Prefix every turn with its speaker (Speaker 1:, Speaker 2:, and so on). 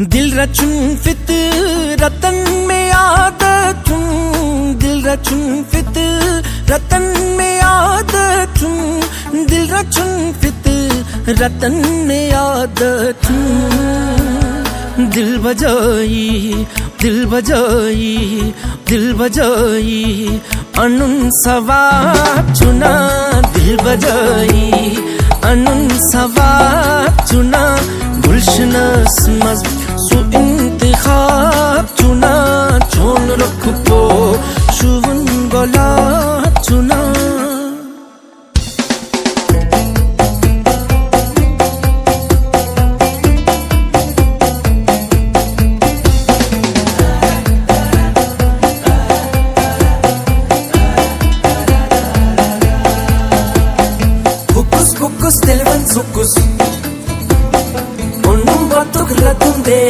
Speaker 1: दिल रचुन फितरतन में आदतुन, दिल रचुन फितरतन में आदतुन, दिल रचुन फितरतन में आदतुन। दिल बजाई दिल बजाई दिल बजाई अनुन सवाब चुना, दिल बजाई अनुन सवाब चुना, गुलशनस मज़ इंतखाब चुना, चोन रख को शुवन गुलाब चुना। Hukus telefon sukus, onun batuk latunde.